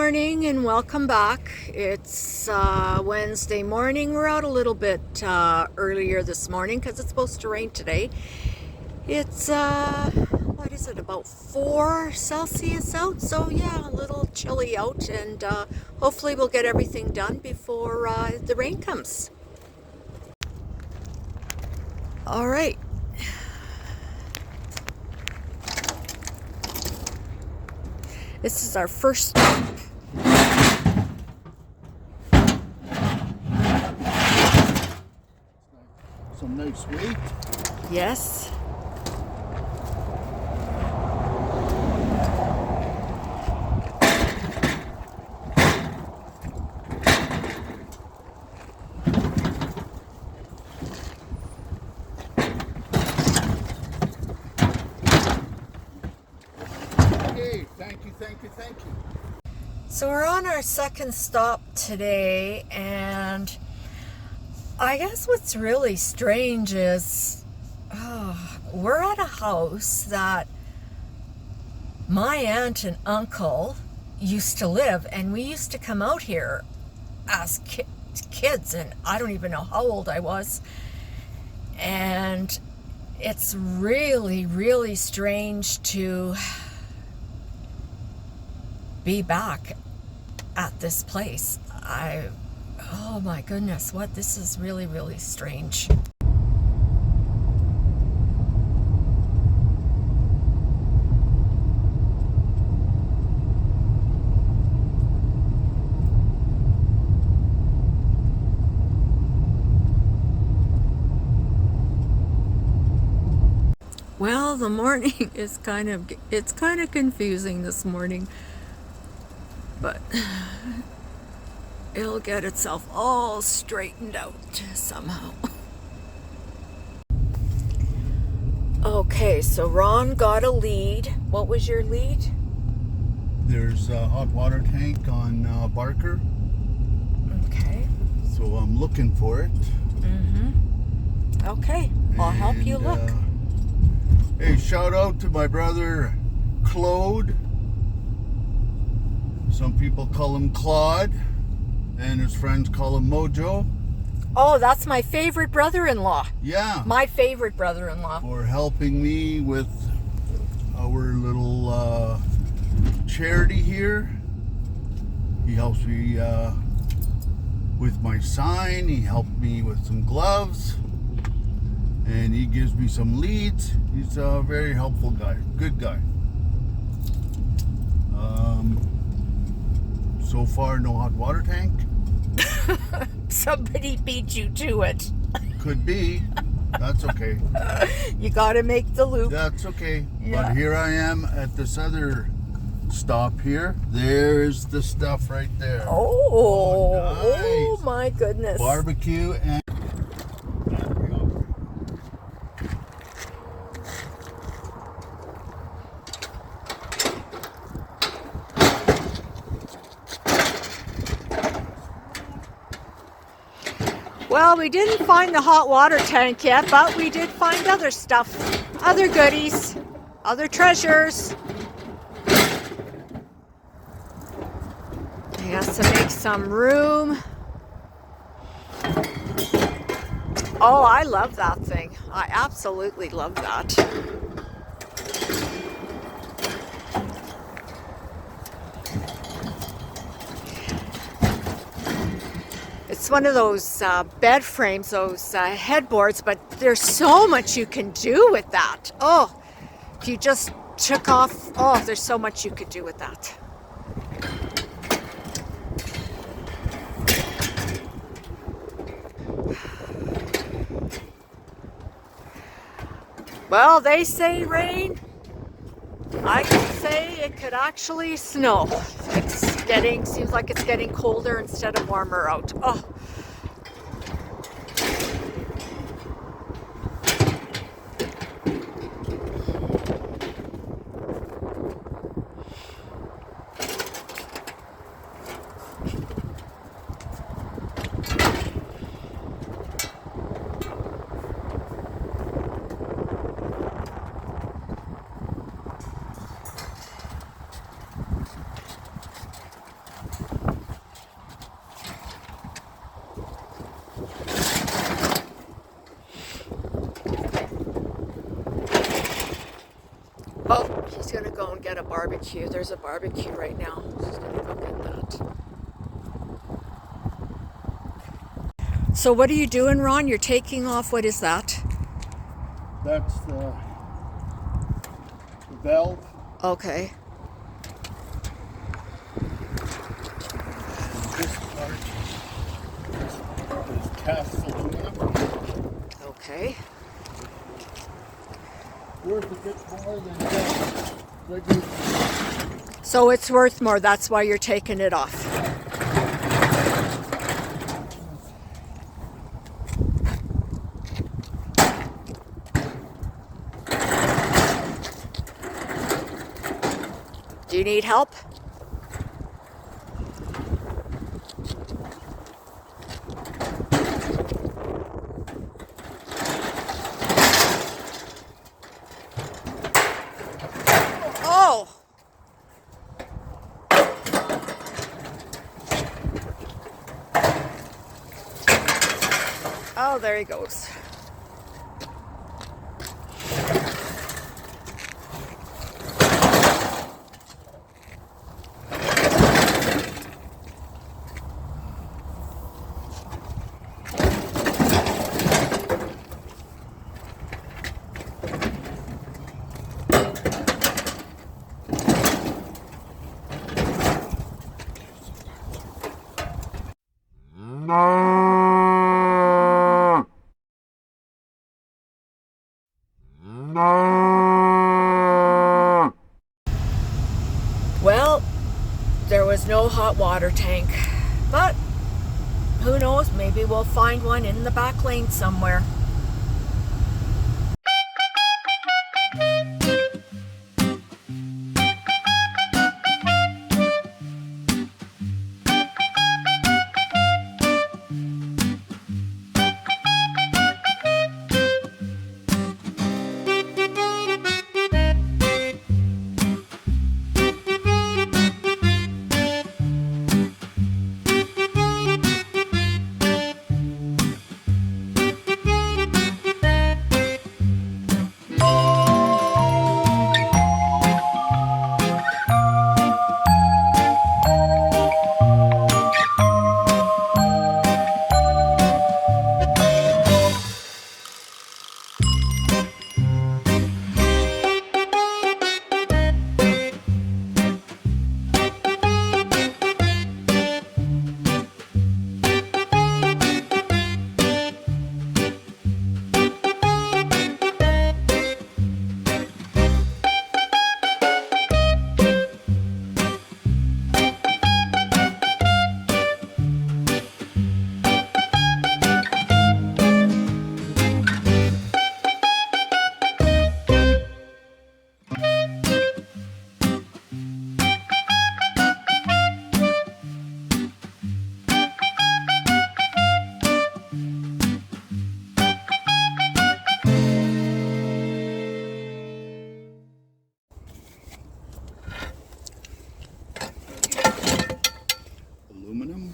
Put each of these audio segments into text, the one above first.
morning and welcome back. It's Wednesday morning. We're out a little bit earlier this morning because it's supposed to rain today. It's what is it, about 4 Celsius out, so yeah, a little chilly out, and hopefully we'll get everything done before the rain comes. All right. This is our first stop. Some nice weight. Yes. Okay, thank you. So we're on our second stop today, and I guess what's really strange is we're at a house that my aunt and uncle used to live, and we used to come out here as kids, and I don't even know how old I was. And it's really, really strange to be back at this place. Oh my goodness, this is really, really strange. Well, the morning is kind of confusing this morning, but it'll get itself all straightened out somehow. Okay, so Ron got a lead. What was your lead? There's a hot water tank on Barker, Okay. so I'm looking for it. Okay, I'll help you look. Hey, shout out to my brother Claude. Some people call him Claude, and his friends call him Mojo. Oh, that's my favorite brother-in-law. Yeah. My favorite brother-in-law. For helping me with our little charity here. He helps me with my sign. He helped me with some gloves. And he gives me some leads. He's a very helpful guy. Good guy. So far, no hot water tank. Somebody beat you to it. Could be. That's okay. You gotta make the loop. That's okay. Yeah. But here I am at this other stop here. There's the stuff right there. Oh, nice. Oh my goodness. Barbecue and... Well, we didn't find the hot water tank yet, but we did find other stuff, other goodies, other treasures. He has to make some room. Oh, I love that thing. I absolutely love that. It's one of those bed frames, those headboards, but there's so much you can do with that. Oh, if you just took off, there's so much you could do with that. Well, they say rain. I could say it could actually snow. Seems like it's getting colder instead of warmer out. Oh. Mom's gonna go and get a barbecue. There's a barbecue right now. She's gonna go get that. So what are you doing, Ron? You're taking off, what is that? That's the valve. Okay. This part is cast aluminum. Okay. Worth a bit more than regular. So it's worth more, that's why you're taking it off. Do you need help? Oh! Oh, there he goes. Well, there was no hot water tank, but who knows, maybe we'll find one in the back lane somewhere. Aluminum.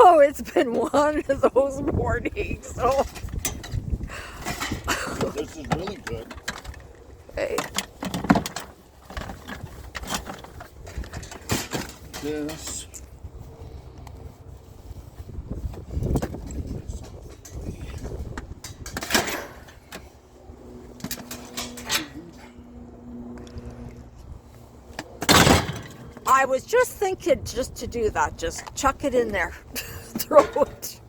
Oh, it's been one of those mornings. Oh. This is really good. Hey. This. I was just thinking just to do that, just chuck it in there. Throw it.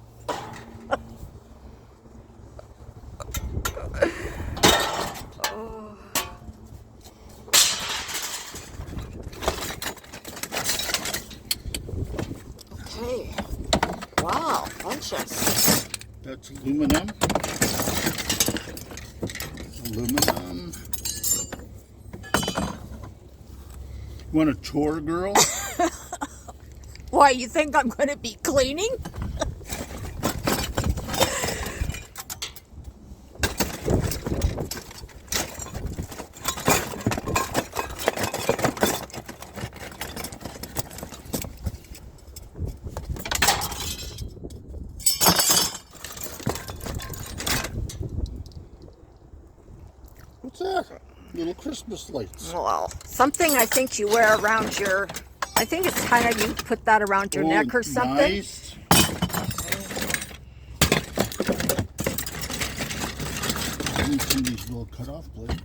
Oh. Okay. Wow, bunches. That's aluminum. Aluminum. Want a chore girl? Why, you think I'm going to be cleaning? What's that? Little Christmas lights. Well, something I think you wear around your, I think it's kind of, you put that around your neck or something. Nice. I need some of these little cut-off blades.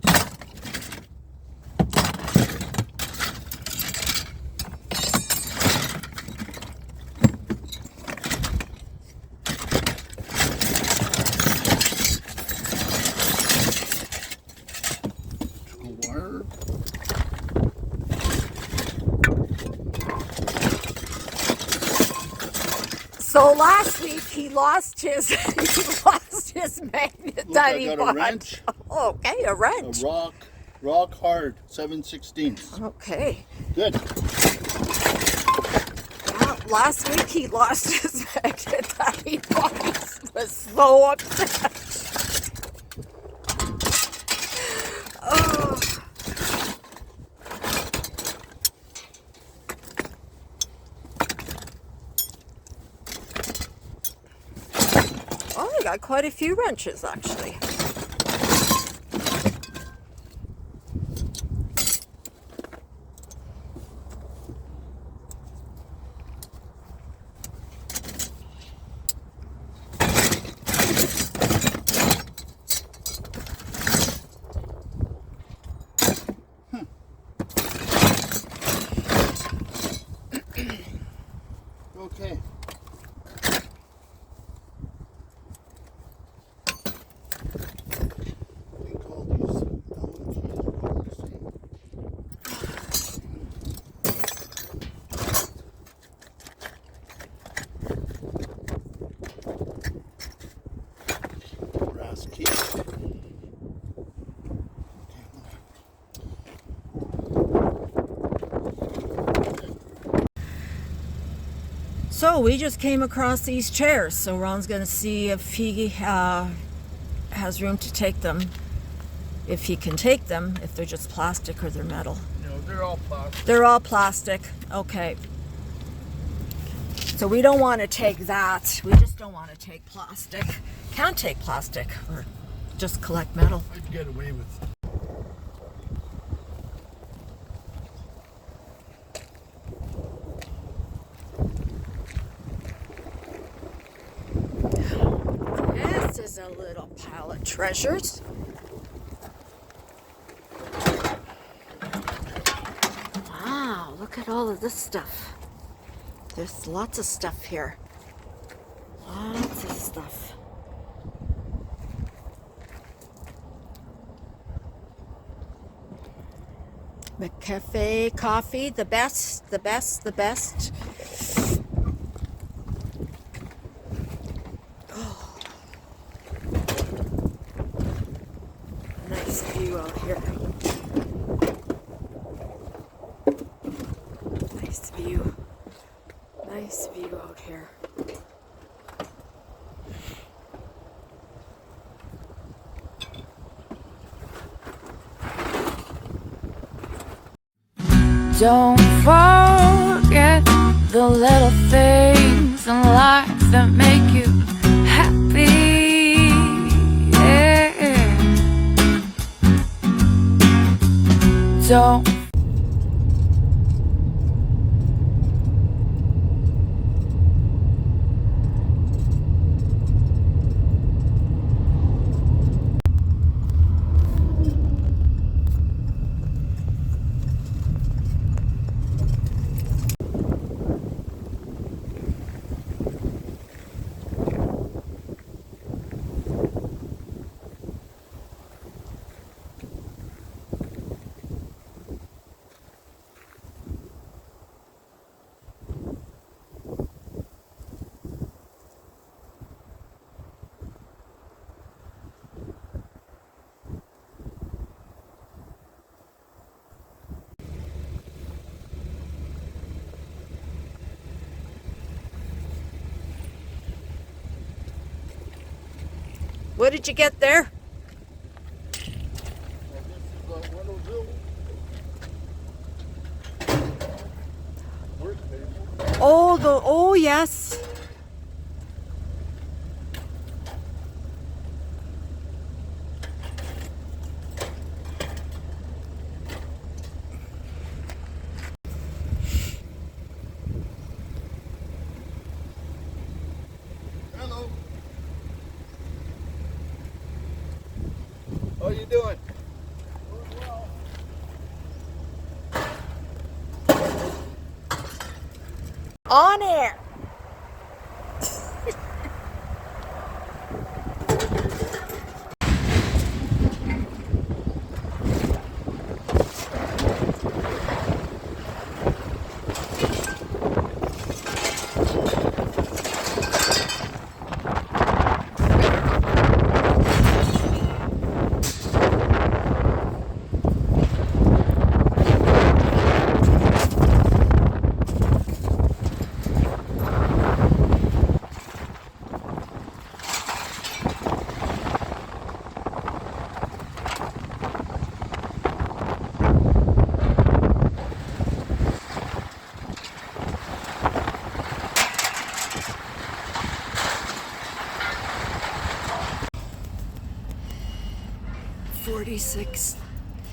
Wire. So last week he lost his magnet Look, that I he got bought. a wrench. Okay, a wrench. A rock hard, 7/16. Okay. Good. Well, last week he lost his magnet that he bought. He was so upset. Oh. Oh, I got quite a few wrenches actually. Okay. I think all these Allen keys are the same. Brass key. So we just came across these chairs, so Ron's going to see if he has room to take them, if he can take them, if they're just plastic or they're metal. No, they're all plastic. They're all plastic. Okay. So we don't want to take that. We just don't want to take plastic. Can't take plastic or just collect metal. I'd get away with it. This is a little pile of treasures. Wow, look at all of this stuff. There's lots of stuff here. Lots of stuff. McCafe coffee, the best, the best, the best. Oh. Nice view out here. Nice view. Nice view out here. Don't forget the little things in life that make you happy. Yeah. Don't What did you get there? Oh yes. Hello. How you doing? On air.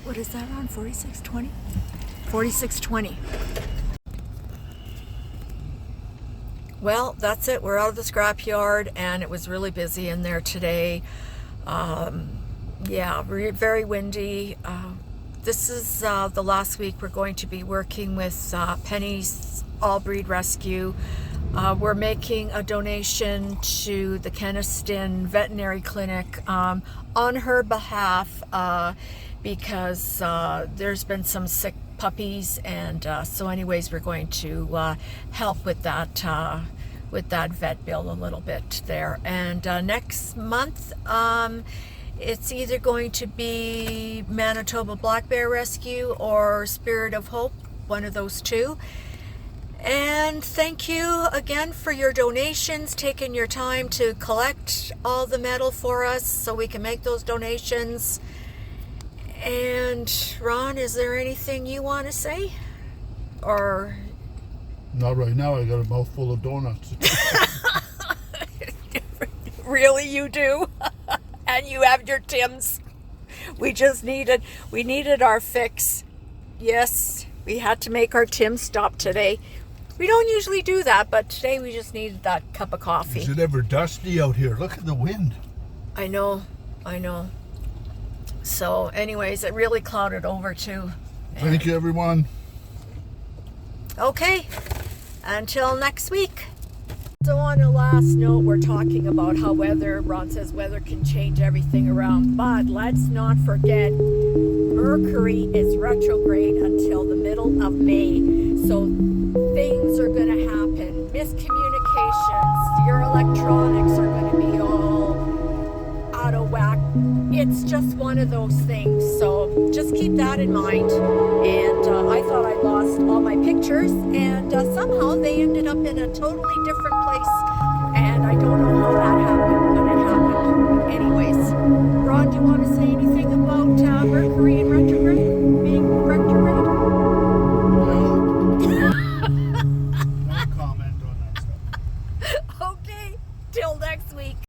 What is that on? 4620? 4620. Well, that's it. We're out of the scrapyard, and it was really busy in there today. Yeah, very windy. This is the last week we're going to be working with Penny's All Breed Rescue. We're making a donation to the Kenaston Veterinary Clinic on her behalf because there's been some sick puppies, and so anyways, we're going to help with that vet bill a little bit there. And next month, it's either going to be Manitoba Black Bear Rescue or Spirit of Hope, one of those two. And thank you again for your donations, taking your time to collect all the metal for us so we can make those donations. And Ron, is there anything you want to say? Or Not right now. I got a mouthful of donuts. really, you do? And you have your Tims. We needed our fix. Yes, we had to make our Tims stop today. We don't usually do that, but today we just needed that cup of coffee. Is it ever dusty out here? Look at the wind. I know. So anyways, it really clouded over too. Thank you, everyone. Okay, until next week. So on a last note, we're talking about how Ron says weather can change everything around, but let's not forget Mercury is retrograde until the middle of May. So things are going to happen. Miscommunications, your electronics are going to be all out of whack. It's just one of those things. So just keep that in mind. And I thought I lost all my pictures, and somehow they ended up in a totally different place